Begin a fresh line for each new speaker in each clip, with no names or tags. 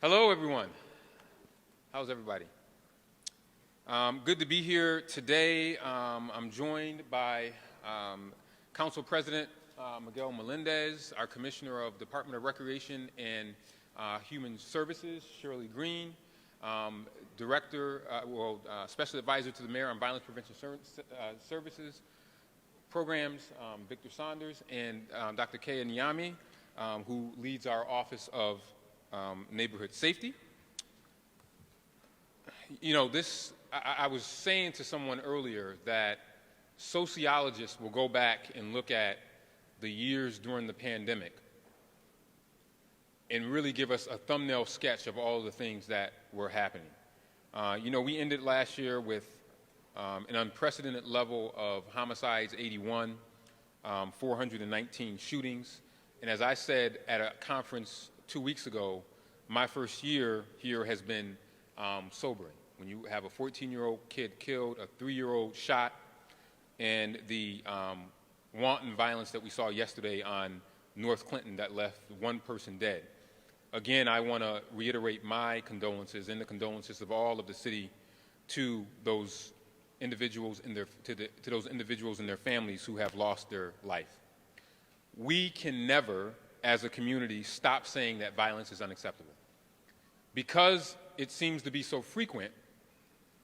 Hello, everyone. How's everybody? Good to be here today. I'm joined by Council President Miguel Melendez, our Commissioner of Department of Recreation and Human Services, Shirley Green, Special Advisor to the Mayor on Violence Prevention Services Programs, Victor Saunders, and Dr. Kaya Nyami, who leads our Office of Neighborhood Safety. You know, I was saying to someone earlier that sociologists will go back and look at the years during the pandemic and really give us a thumbnail sketch of all of the things that were happening. We ended last year with an unprecedented level of homicides, 81, 419 shootings, and as I said at a conference 2 weeks ago, my first year here has been sobering. When you have a 14-year-old kid killed, a 3-year-old shot, and the wanton violence that we saw yesterday on North Clinton that left one person dead. Again, I want to reiterate my condolences and the condolences of all of the city to those individuals and their families who have lost their life. We can never, as a community, stop saying that violence is unacceptable. Because it seems to be so frequent,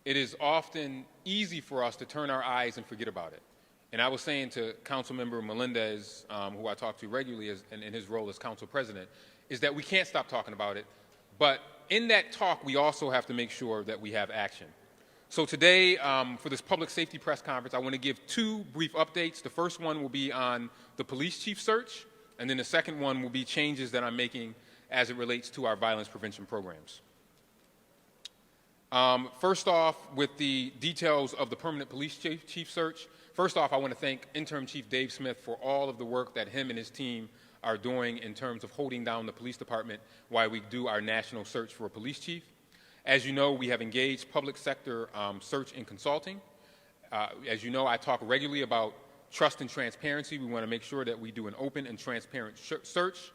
it is often easy for us to turn our eyes and forget about it. And I was saying to Councilmember Melendez, who I talk to regularly in his role as Council President, is that we can't stop talking about it. But in that talk, we also have to make sure that we have action. So today, for this public safety press conference, I want to give two brief updates. The first one will be on the police chief search, and then the second one will be changes that I'm making as it relates to our violence prevention programs. First off, with the details of the permanent police chief search, first off, I want to thank Interim Chief Dave Smith for all of the work that him and his team are doing in terms of holding down the police department while we do our national search for a police chief. As you know, we have engaged public sector search and consulting. As you know, I talk regularly about trust and transparency. We want to make sure that we do an open and transparent search.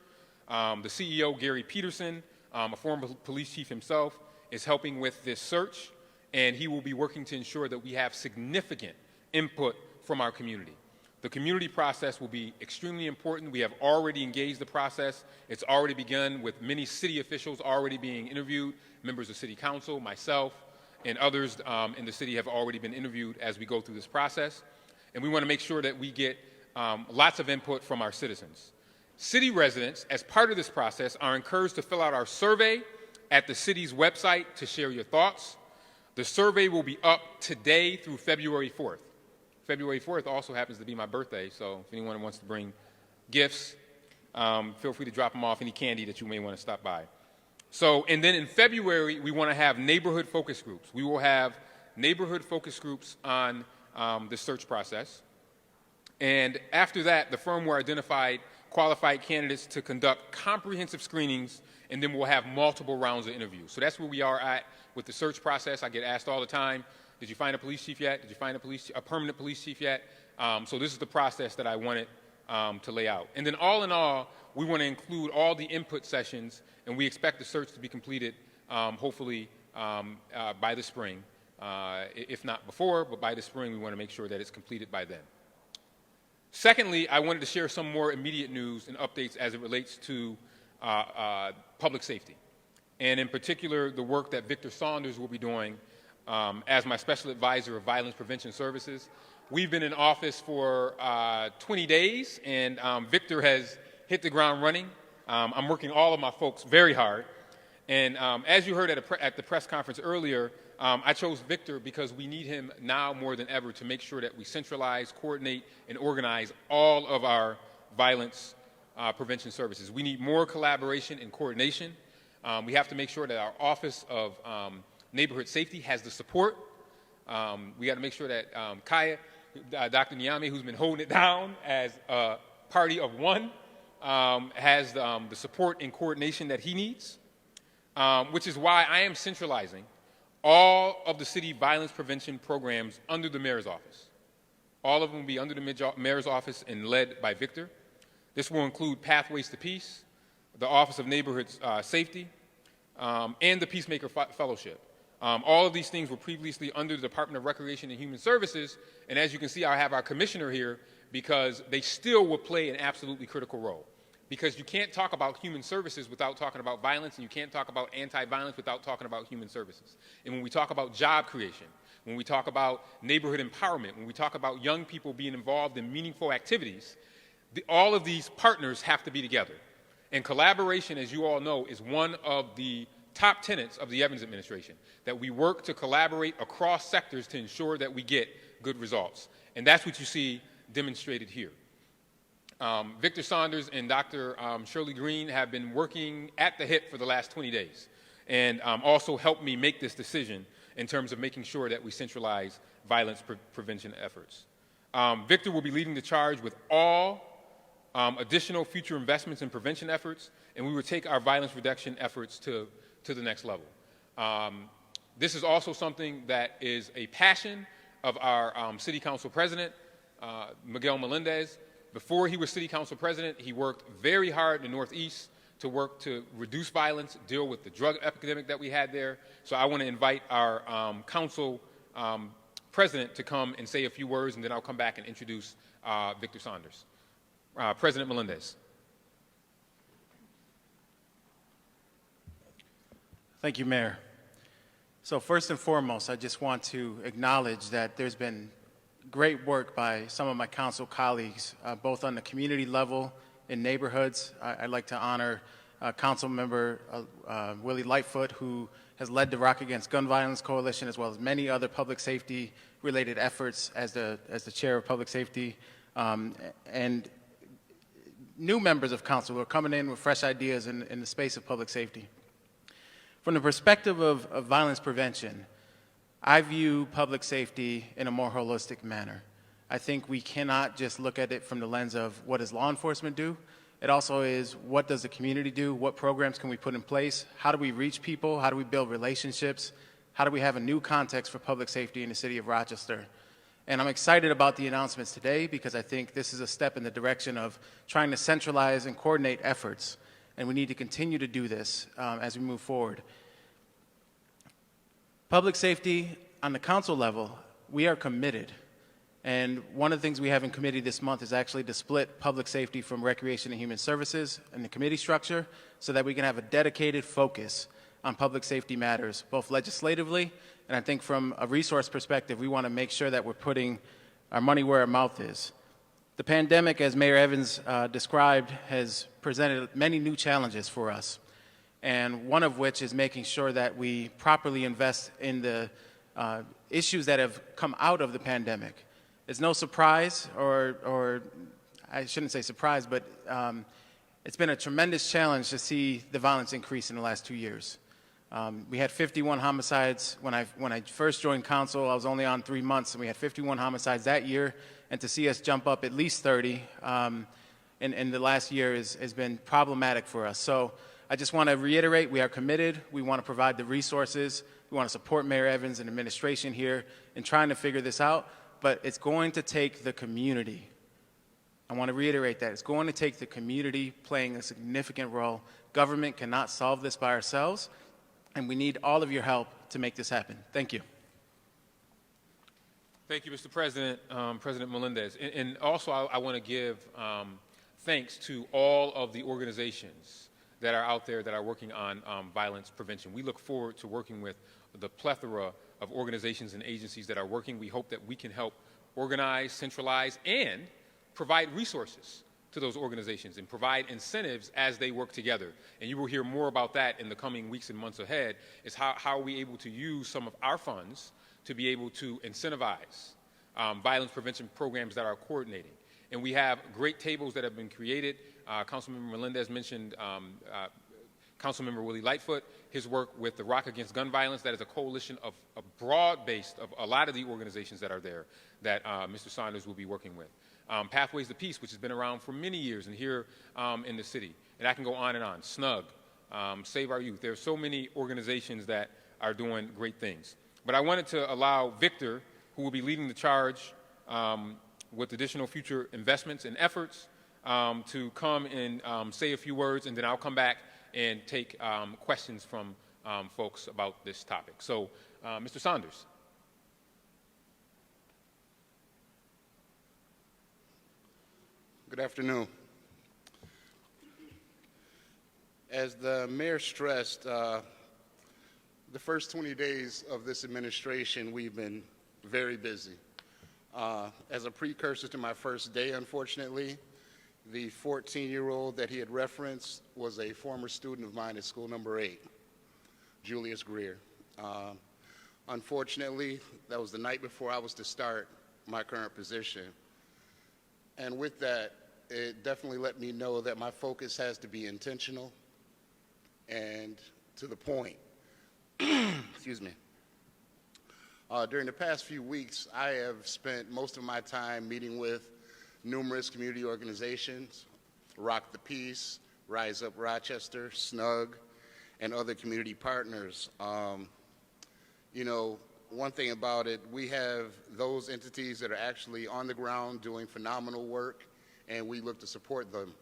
The CEO, Gary Peterson, a former police chief himself, is helping with this search, and he will be working to ensure that we have significant input from our community. The community process will be extremely important. We have already engaged the process. It's already begun with many city officials already being interviewed. Members of City Council, myself, and others in the city have already been interviewed as we go through this process. And we want to make sure that we get lots of input from our citizens. City residents, as part of this process, are encouraged to fill out our survey at the city's website to share your thoughts. The survey will be up today through February 4th. February 4th also happens to be my birthday, so if anyone wants to bring gifts, feel free to drop them off, any candy that you may want to stop by. So, and then in February, we want to have neighborhood focus groups. We will have neighborhood focus groups on the search process. And after that, the firm will identify qualified candidates to conduct comprehensive screenings, and then we'll have multiple rounds of interviews. So that's where we are at with the search process. I get asked all the time, did you find a police chief yet? Did you find a permanent police chief yet? So this is the process that I wanted to lay out. And then all in all, we want to include all the input sessions, and we expect the search to be completed hopefully by the spring. If not before, but by the spring, we want to make sure that it's completed by then. Secondly, I wanted to share some more immediate news and updates as it relates to public safety, and in particular, the work that Victor Saunders will be doing as my Special Advisor of Violence Prevention Services. We've been in office for 20 days, and Victor has hit the ground running. I'm working all of my folks very hard. And as you heard at the press conference earlier, I chose Victor because we need him now more than ever to make sure that we centralize, coordinate, and organize all of our violence prevention services. We need more collaboration and coordination. We have to make sure that our Office of Neighborhood Safety has the support. We got to make sure that Kaya, Dr. Nyami, who's been holding it down as a party of one, has the support and coordination that he needs, which is why I am centralizing all of the city violence prevention programs under the mayor's office. All of them will be under the mayor's office and led by Victor. This will include Pathways to Peace, the Office of Neighborhood Safety, and the Peacemaker Fellowship. All of these things were previously under the Department of Recreation and Human Services, and as you can see, I have our commissioner here because they still will play an absolutely critical role. Because you can't talk about human services without talking about violence, and you can't talk about anti-violence without talking about human services. And when we talk about job creation, when we talk about neighborhood empowerment, when we talk about young people being involved in meaningful activities, all of these partners have to be together. And collaboration, as you all know, is one of the top tenets of the Evans administration, that we work to collaborate across sectors to ensure that we get good results. And that's what you see demonstrated here. Victor Saunders and Dr. Shirley Green have been working at the hip for the last 20 days and also helped me make this decision in terms of making sure that we centralize violence prevention efforts. Victor will be leading the charge with all additional future investments in prevention efforts, and we will take our violence reduction efforts to the next level. This is also something that is a passion of our City Council President, Miguel Melendez. Before he was City Council President, he worked very hard in the Northeast to work to reduce violence, deal with the drug epidemic that we had there. So I want to invite our Council President to come and say a few words, and then I'll come back and introduce Victor Saunders. President Melendez.
Thank you, Mayor. So first and foremost, I just want to acknowledge that there's been great work by some of my council colleagues, both on the community level in neighborhoods. I'd like to honor Council Member Willie Lightfoot, who has led the Rock Against Gun Violence Coalition, as well as many other public safety related efforts as the chair of public safety, and new members of council who are coming in with fresh ideas in the space of public safety. From the perspective of violence prevention, I view public safety in a more holistic manner. I think we cannot just look at it from the lens of what does law enforcement do. It also is what does the community do, what programs can we put in place, how do we reach people, how do we build relationships, how do we have a new context for public safety in the city of Rochester. And I'm excited about the announcements today because I think this is a step in the direction of trying to centralize and coordinate efforts, and we need to continue to do this as we move forward. Public safety on the council level, we are committed. And one of the things we have in committee this month is actually to split public safety from recreation and human services in the committee structure so that we can have a dedicated focus on public safety matters, both legislatively, and I think from a resource perspective, we want to make sure that we're putting our money where our mouth is. The pandemic, as Mayor Evans described, has presented many new challenges for us, and one of which is making sure that we properly invest in the issues that have come out of the pandemic. It's no surprise, or I shouldn't say surprise, but it's been a tremendous challenge to see the violence increase in the last 2 years. We had 51 homicides when I first joined council. I was only on 3 months, and we had 51 homicides that year. And to see us jump up at least 30 in the last year has been problematic for us. So I just want to reiterate, we are committed. We want to provide the resources. We want to support Mayor Evans and administration here in trying to figure this out. But it's going to take the community. I want to reiterate that. It's going to take the community playing a significant role. Government cannot solve this by ourselves, and we need all of your help to make this happen. Thank you.
Thank you, Mr. President, President Melendez. And also, I want to give thanks to all of the organizations that are out there that are working on violence prevention. We look forward to working with the plethora of organizations and agencies that are working. We hope that we can help organize, centralize, and provide resources to those organizations and provide incentives as they work together. And you will hear more about that in the coming weeks and months ahead, is how are we able to use some of our funds to be able to incentivize violence prevention programs that are coordinating. And we have great tables that have been created. Councilmember Melendez mentioned Councilmember Willie Lightfoot, his work with the Rock Against Gun Violence. That is a coalition of a broad-based of a lot of the organizations that are there that Mr. Saunders will be working with. Pathways to Peace, which has been around for many years and here in the city. And I can go on and on. SNUG, Save Our Youth. There are so many organizations that are doing great things. But I wanted to allow Victor, who will be leading the charge with additional future investments and efforts, to come and say a few words, and then I'll come back and take questions from folks about this topic. So, Mr. Saunders.
Good afternoon. As the mayor stressed, the first 20 days of this administration, we've been very busy. As a precursor to my first day, unfortunately, the 14-year-old that he had referenced was a former student of mine at school number 8, Julius Greer. Unfortunately, that was the night before I was to start my current position. And with that, it definitely let me know that my focus has to be intentional and to the point. Excuse me. During the past few weeks, I have spent most of my time meeting with numerous community organizations, Rock the Peace, Rise Up Rochester, SNUG, and other community partners. You know, one thing about it, we have those entities that are actually on the ground doing phenomenal work, and we look to support them.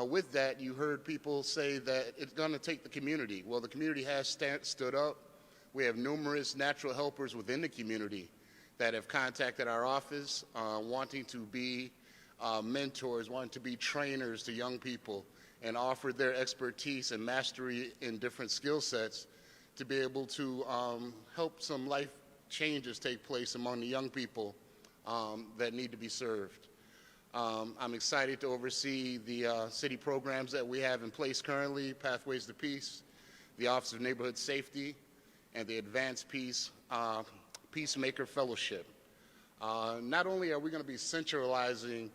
With that, you heard people say that it's going to take the community. Well, the community has stood up. We have numerous natural helpers within the community that have contacted our office wanting to be mentors, wanting to be trainers to young people, and offer their expertise and mastery in different skill sets to be able to help some life changes take place among the young people that need to be served. I'm excited to oversee the city programs that we have in place currently, Pathways to Peace, the Office of Neighborhood Safety, and the Advanced Peace Peacemaker Fellowship. Not only are we going to be centralizing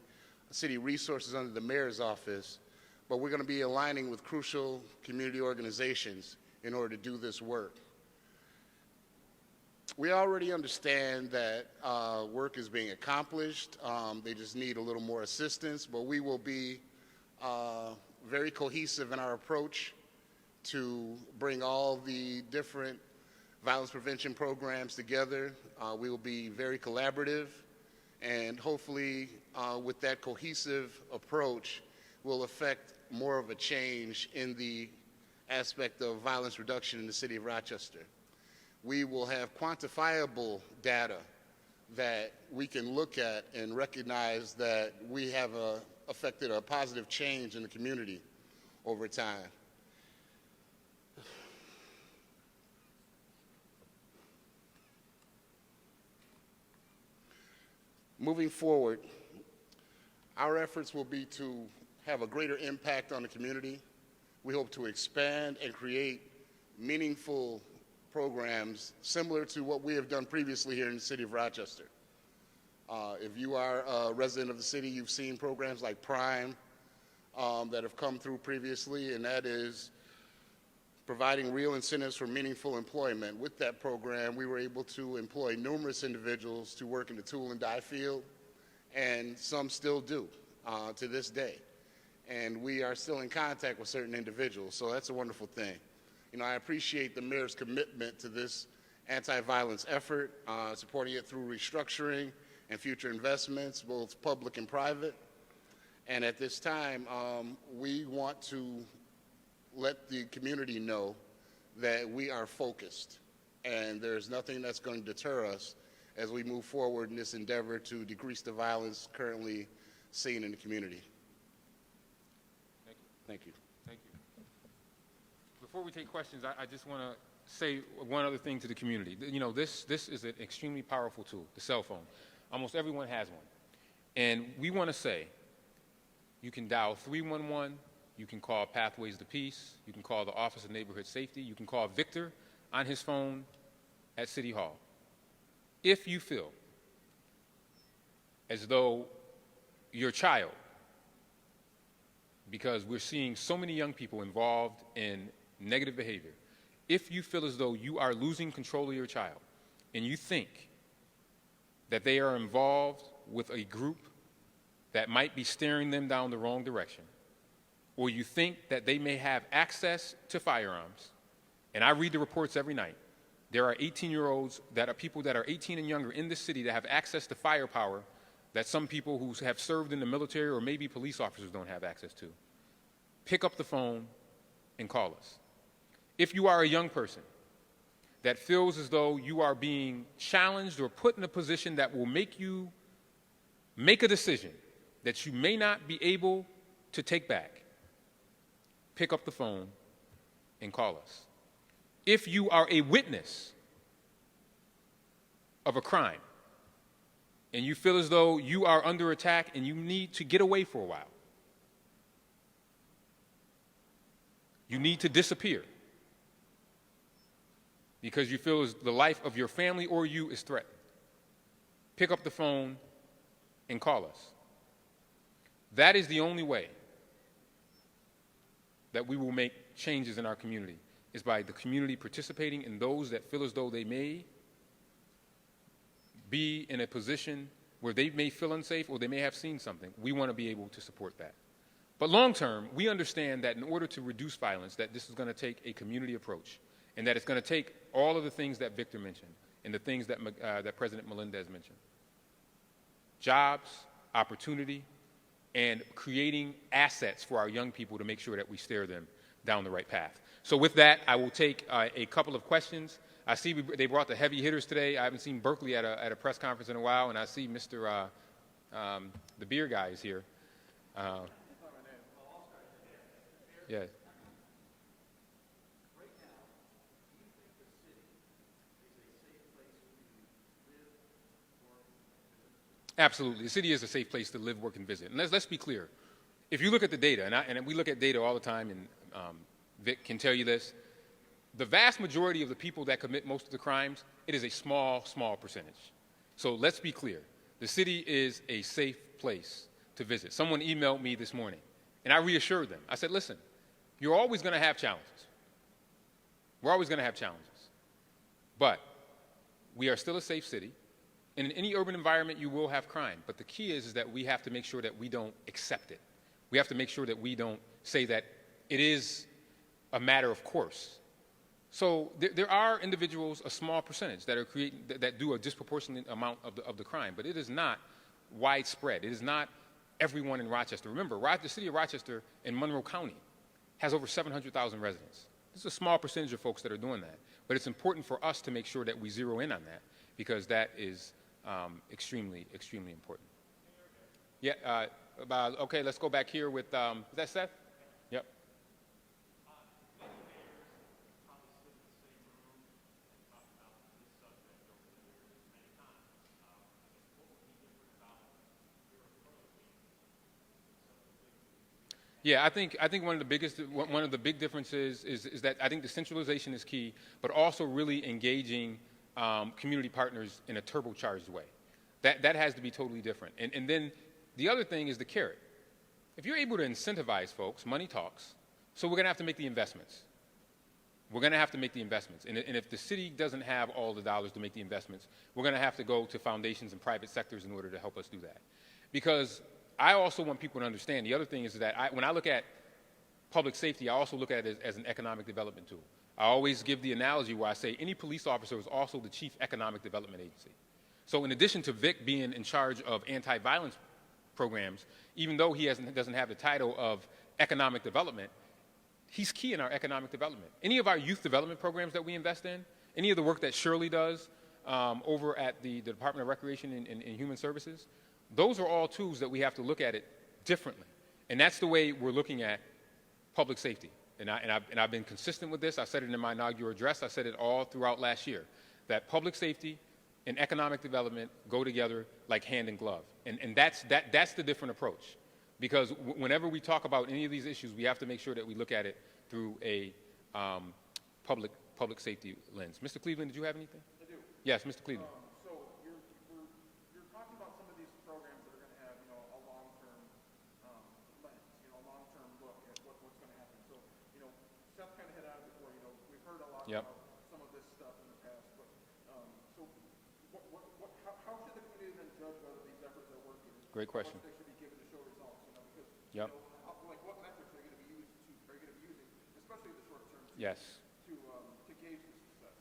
city resources under the mayor's office, but we're going to be aligning with crucial community organizations in order to do this work. We already understand that work is being accomplished. They just need a little more assistance, but we will be very cohesive in our approach to bring all the different violence prevention programs together. We will be very collaborative, and hopefully with that cohesive approach, will affect more of a change in the aspect of violence reduction in the city of Rochester. We will have quantifiable data that we can look at and recognize that we have affected a positive change in the community over time. Moving forward, our efforts will be to have a greater impact on the community. We hope to expand and create meaningful programs similar to what we have done previously here in the city of Rochester. If you are a resident of the city, you've seen programs like Prime that have come through previously, and that is providing real incentives for meaningful employment. With that program, we were able to employ numerous individuals to work in the tool and die field, and some still do to this day. And we are still in contact with certain individuals, so that's a wonderful thing. You know, I appreciate the mayor's commitment to this anti-violence effort, supporting it through restructuring and future investments, both public and private. And at this time, we want to let the community know that we are focused, and there's nothing that's going to deter us as we move forward in this endeavor to decrease the violence currently seen in the community. Thank you.
Thank you. Before we take questions, I just want to say one other thing to the community. You know, this is an extremely powerful tool, the cell phone. Almost everyone has one. And we want to say, you can dial 311, you can call Pathways to Peace, you can call the Office of Neighborhood Safety, you can call Victor on his phone at City Hall. If you feel as though your child, because we're seeing so many young people involved in negative behavior, if you feel as though you are losing control of your child and you think that they are involved with a group that might be steering them down the wrong direction, or you think that they may have access to firearms, and I read the reports every night, there are 18-year-olds that are people that are 18 and younger in this city that have access to firepower that some people who have served in the military or maybe police officers don't have access to. Pick up the phone and call us. If you are a young person that feels as though you are being challenged or put in a position that will make you make a decision that you may not be able to take back, pick up the phone and call us. If you are a witness of a crime and you feel as though you are under attack and you need to get away for a while, you need to disappear because you feel as the life of your family or you is threatened, pick up the phone and call us. That is the only way that we will make changes in our community, is by the community participating, in those that feel as though they may be in a position where they may feel unsafe or they may have seen something. We want to be able to support that. But long term, we understand that in order to reduce violence, that this is going to take a community approach, and that it's going to take all of the things that Victor mentioned and the things that, that President Melendez mentioned. Jobs, opportunity, and creating assets for our young people to make sure that we steer them down the right path. So with that, I will take a couple of questions. I see they brought the heavy hitters today. I haven't seen Berkeley at a press conference in a while, and I see Mr. The beer guy is here. Yeah. Absolutely. The city is a safe place to live, work, and visit. And let's be clear. If you look at the data, and we look at data all the time, and Vic can tell you this, the vast majority of the people that commit most of the crimes, it is a small, small percentage. So let's be clear. The city is a safe place to visit. Someone emailed me this morning, and I reassured them. I said, listen, you're always going to have challenges. We're always going to have challenges. But we are still a safe city. And in any urban environment, you will have crime. But the key is that we have to make sure that we don't accept it. We have to make sure that we don't say that it is a matter of course. So there are individuals, a small percentage, that are that do a disproportionate amount of the crime. But it is not widespread. It is not everyone in Rochester. Remember, the city of Rochester in Monroe County has over 700,000 residents. This is a small percentage of folks that are doing that. But it's important for us to make sure that we zero in on that, because that is extremely, extremely important. Yeah, okay, let's go back here with, is that Seth? Yep. Yeah, I think one of the big differences is that I think the centralization is key, but also really engaging community partners in a turbocharged way. That has to be totally different. And then the other thing is the carrot. If you're able to incentivize folks, money talks, so we're going to have to make the investments. We're going to have to make the investments. And if the city doesn't have all the dollars to make the investments, we're going to have to go to foundations and private sectors in order to help us do that. Because I also want people to understand, the other thing is that when I look at public safety, I also look at it as an economic development tool. I always give the analogy where I say any police officer is also the chief economic development agency. So in addition to Vic being in charge of anti-violence programs, even though he doesn't have the title of economic development, he's key in our economic development. Any of our youth development programs that we invest in, any of the work that Shirley does over at the Department of Recreation and Human Services, those are all tools that we have to look at it differently. And that's the way we're looking at public safety. And I've been consistent with this. I said it in my inaugural address. I said it all throughout last year, that public safety and economic development go together like hand in glove. And that's the different approach. Because whenever we talk about any of these issues, we have to make sure that we look at it through a public safety lens. Mr. Cleveland, did you have anything?
I do.
Yes, Mr. Cleveland.
So you're talking about some of these programs that are going to have, a long-term lens, long-term look at what's going to happen. So, Seth kind of hit on it before. We've heard a lot
Yep.
about some of this stuff in the past. But so, how should the community then judge whether these efforts are working?
Great question.
What they should be given to show results? Because
Yep.
Like what metrics are you going to be using, especially in the short term?
Yes.
To gauge the success.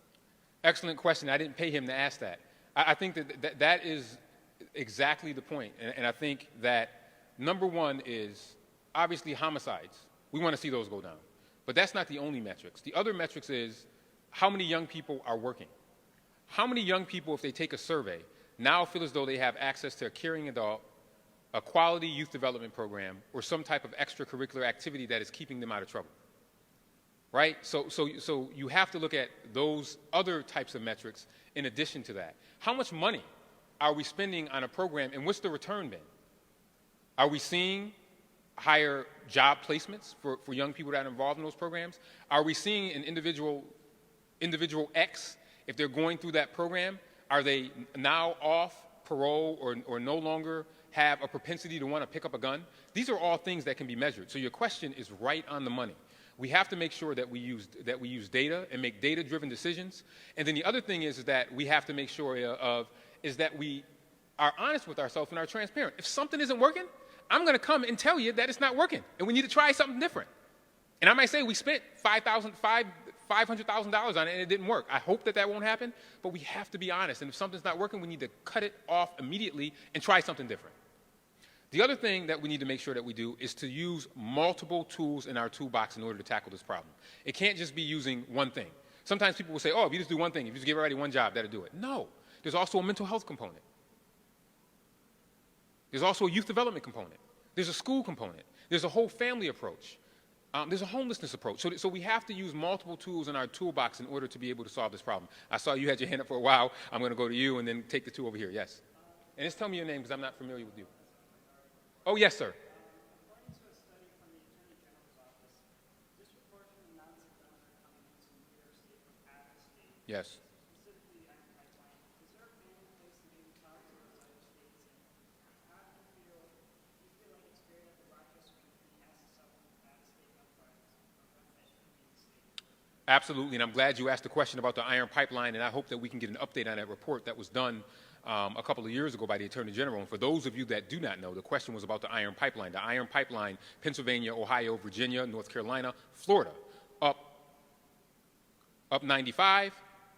Excellent question. I didn't pay him to ask that. I think that is exactly the point. And I think that number one is obviously homicides. We want to see those go down. But that's not the only metrics. The other metrics is how many young people are working. How many young people, if they take a survey, now feel as though they have access to a caring adult, a quality youth development program, or some type of extracurricular activity that is keeping them out of trouble? Right? So you have to look at those other types of metrics in addition to that. How much money are we spending on a program, and what's the return been? Are we seeing higher job placements for young people that are involved in those programs? Are we seeing an individual X, if they're going through that program, are they now off parole or no longer have a propensity to want to pick up a gun? These are all things that can be measured. So your question is right on the money. We have to make sure that we use data and make data-driven decisions. And then the other thing is that we have to make sure is that we are honest with ourselves and are transparent. If something isn't working, I'm going to come and tell you that it's not working, and we need to try something different. And I might say we spent $500,000 on it and it didn't work. I hope that won't happen, but we have to be honest. And if something's not working, we need to cut it off immediately and try something different. The other thing that we need to make sure that we do is to use multiple tools in our toolbox in order to tackle this problem. It can't just be using one thing. Sometimes people will say, oh, if you just do one thing, if you just give everybody one job, that'll do it. No. There's also a mental health component. There's also a youth development component. There's a school component. There's a whole family approach. There's a homelessness approach. So we have to use multiple tools in our toolbox in order to be able to solve this problem. I saw you had your hand up for a while. I'm going to go to you and then take the two over here. Yes. And just tell me your name because I'm not familiar with you. Oh, yes, sir.
According to a study from the Attorney General's office, disproportionate amounts of guns are coming into New York State from out of state.
Yes.
Specifically the Iron Pipeline. Is there a ban in place to maybe talk to those other states? And how do you feel like it's fair that the Rochester community has to suffer with out-of-state gun violence or gun violence in the state?
Absolutely, and I'm glad you asked the question about the Iron Pipeline, and I hope that we can get an update on that report that was done a couple of years ago by the Attorney General. And for those of you that do not know, the question was about the Iron Pipeline. The Iron Pipeline, Pennsylvania, Ohio, Virginia, North Carolina, Florida, up 95,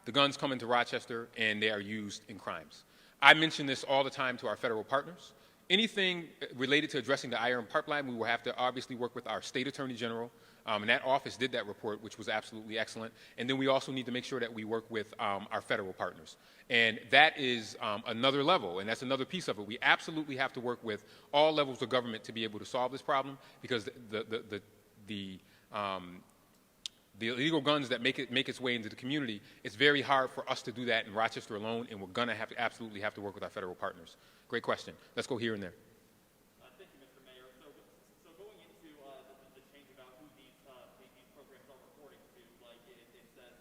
the guns come into Rochester, and they are used in crimes. I mention this all the time to our federal partners. Anything related to addressing the Iron Pipeline, we will have to obviously work with our state Attorney General, and that office did that report, which was absolutely excellent. And then we also need to make sure that we work with our federal partners. And that is another level, and that's another piece of it. We absolutely have to work with all levels of government to be able to solve this problem, because the illegal guns that make its way into the community, it's very hard for us to do that in Rochester alone, and we're going to absolutely have to work with our federal partners. Great question. Let's go here and there.
Thank you, Mr. Mayor. So going into the change about who these programs are reporting to, like it says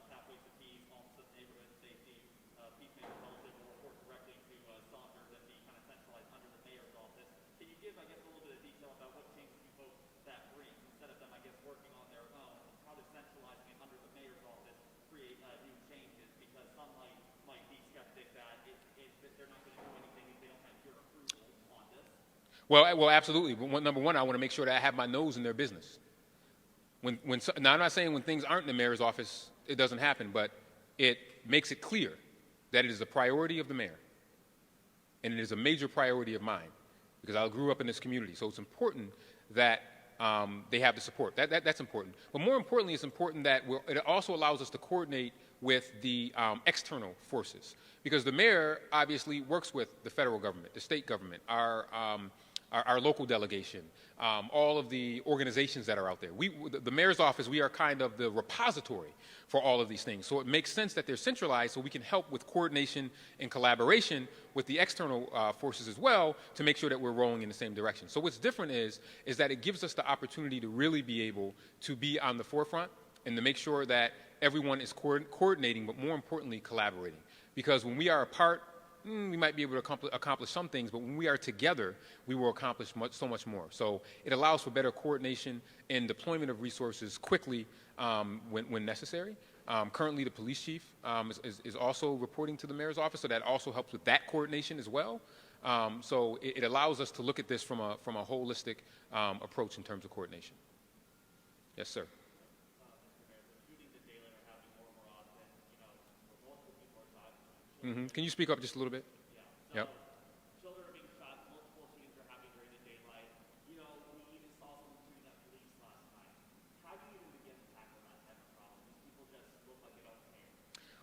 Pathways to Peace, Homes to Neighborhood Safety, Peacemaker Fellowship will report directly to Saunders and be kind of centralized under the mayor's office. Can you give, I guess, a little bit of detail about what changes you hope that brings, instead of them, I guess, working on their own? How does centralizing it under the mayor's office create new changes? Because some might be skeptic that they're not going to do anything if they don't have your approval on this.
Well, absolutely. Number one, I want to make sure that I have my nose in their business. Now, I'm not saying when things aren't in the mayor's office, it doesn't happen, but it makes it clear that it is a priority of the mayor, and it is a major priority of mine, because I grew up in this community. So it's important that they have the support. That's important. But more importantly, it's important that it also allows us to coordinate with the external forces, because the mayor obviously works with the federal government, the state government, our local delegation, all of the organizations that are out there. The mayor's office, we are kind of the repository for all of these things. So it makes sense that they're centralized so we can help with coordination and collaboration with the external forces as well to make sure that we're rolling in the same direction. So what's different is that it gives us the opportunity to really be able to be on the forefront and to make sure that everyone is coordinating, but more importantly, collaborating. Because when we are apart, we might be able to accomplish some things, but when we are together, we will accomplish so much more. So it allows for better coordination and deployment of resources quickly when necessary. Currently, the police chief is also reporting to the mayor's office, so that also helps with that coordination as well. So it allows us to look at this from a holistic approach in terms of coordination. Yes, sir. Can you speak up just a little bit?
Yeah.
Yep.
Children are being shot, multiple shootings are happening during the daylight. We even saw someone shooting at police last night. How do you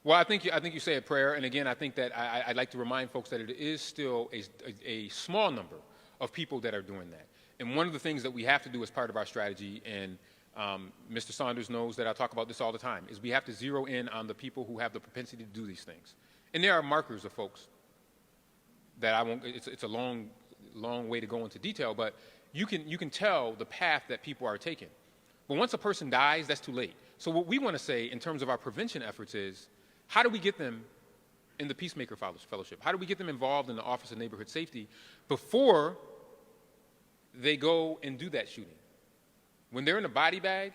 Well, I think you say a prayer, and again, I think that I'd like to remind folks that it is still a small number of people that are doing that. And one of the things that we have to do as part of our strategy, and Mr. Saunders knows that I talk about this all the time, is we have to zero in on the people who have the propensity to do these things. And there are markers of folks that I won't. It's a long way to go into detail, but you can tell the path that people are taking. But once a person dies, that's too late. So what we want to say in terms of our prevention efforts is, how do we get them in the Peacemaker Fellowship? How do we get them involved in the Office of Neighborhood Safety before they go and do that shooting? When they're in a body bag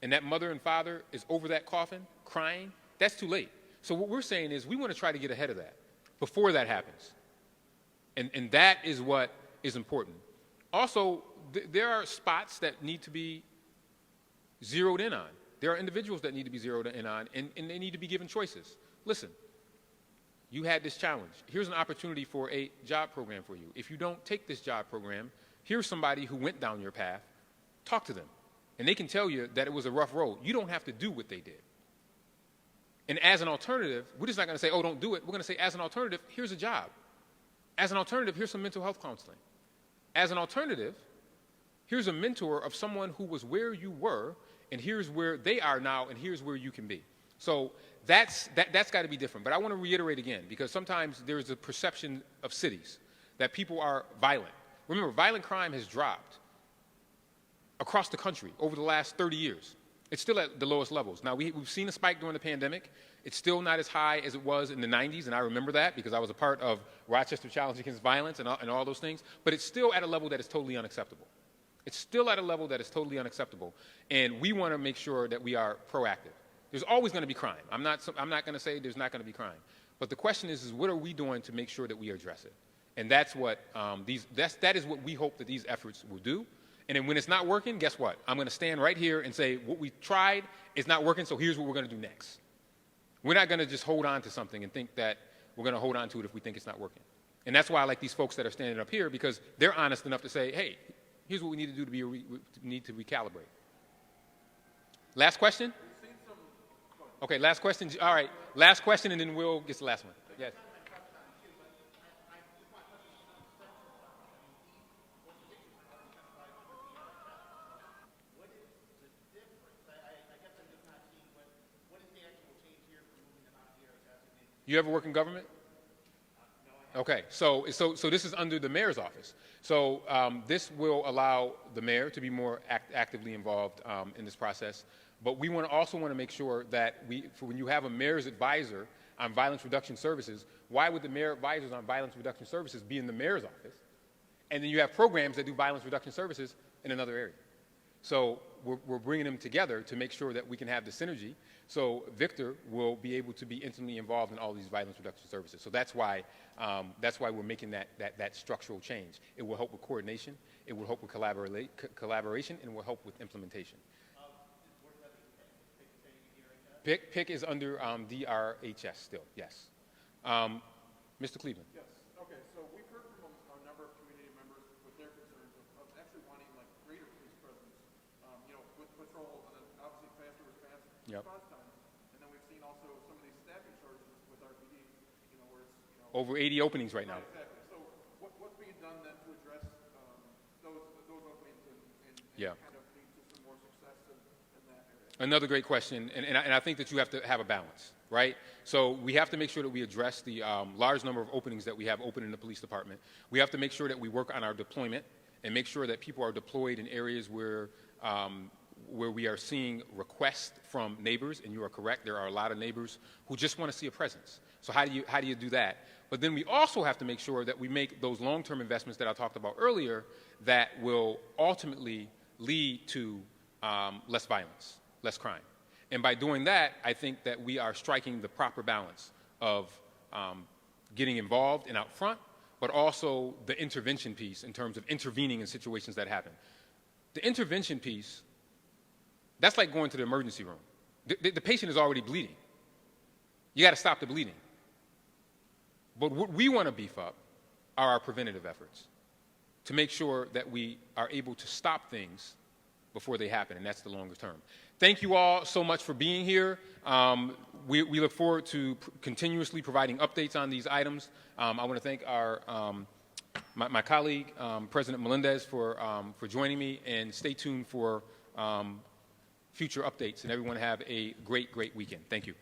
and that mother and father is over that coffin crying, that's too late. So what we're saying is we want to try to get ahead of that before that happens. And that is what is important. Also, there are spots that need to be zeroed in on. There are individuals that need to be zeroed in on, and they need to be given choices. Listen, you had this challenge. Here's an opportunity for a job program for you. If you don't take this job program, here's somebody who went down your path. Talk to them. And they can tell you that it was a rough road. You don't have to do what they did. And as an alternative, we're just not going to say, oh, don't do it. We're going to say, as an alternative, here's a job. As an alternative, here's some mental health counseling. As an alternative, here's a mentor of someone who was where you were, and here's where they are now, and here's where you can be. So that's got to be different. But I want to reiterate again, because sometimes there's a perception of cities that people are violent. Remember, violent crime has dropped across the country over the last 30 years. It's still at the lowest levels. Now, we've seen a spike during the pandemic. It's still not as high as it was in the 90s, and I remember that because I was a part of Rochester Challenge Against Violence and all those things. But it's still at a level that is totally unacceptable. It's still at a level that is totally unacceptable, and we want to make sure that we are proactive. There's always going to be crime. I'm not going to say there's not going to be crime. But the question is what are we doing to make sure that we address it? And that's what that is what we hope that these efforts will do. And then when it's not working, guess what? I'm going to stand right here and say what we tried is not working, so here's what we're going to do next. We're not going to just hold on to something and think that we're going to hold on to it if we think it's not working. And that's why I like these folks that are standing up here, because they're honest enough to say, hey, here's what we need to do to recalibrate. Last question? Okay, last question. All right, last question, and then we'll get to the last one. Yes. You ever work in government? Okay, so this is under the mayor's office. So this will allow the mayor to be more actively involved in this process. But we also want to make sure that when you have a mayor's advisor on violence reduction services, why would the mayor advisors on violence reduction services be in the mayor's office? And then you have programs that do violence reduction services in another area. So we're bringing them together to make sure that we can have the synergy. So Victor will be able to be intimately involved in all these violence reduction services. So that's why we're making that structural change. It will help with coordination, it will help with collaboration, and it will help with implementation. PIC is under DRHS still, yes. Mr. Cleveland.
Yes. Okay. So we've heard from a number of community members with their concerns of actually wanting like greater police presence, with patrols and then obviously faster response time. And then we've seen also some of these staffing shortages with RPD, where it's
Over 80 openings right now.
Exactly. So what's being done then to address those openings and
Yeah.
kind of lead to some more success in that area?
Another great question, and I think that you have to have a balance, right? So we have to make sure that we address the large number of openings that we have open in the police department. We have to make sure that we work on our deployment and make sure that people are deployed in areas where we are seeing requests from neighbors, and you are correct, there are a lot of neighbors who just want to see a presence. So how do you do that? But then we also have to make sure that we make those long-term investments that I talked about earlier that will ultimately lead to less violence, less crime. And by doing that, I think that we are striking the proper balance of getting involved and out front, but also the intervention piece in terms of intervening in situations that happen. The intervention piece, that's like going to the emergency room. The patient is already bleeding. You got to stop the bleeding. But what we want to beef up are our preventative efforts to make sure that we are able to stop things before they happen, and that's the longer term. Thank you all so much for being here. We look forward to continuously providing updates on these items. I want to thank our my colleague, President Melendez, for joining me, and stay tuned for future updates. And everyone have a great weekend. Thank you.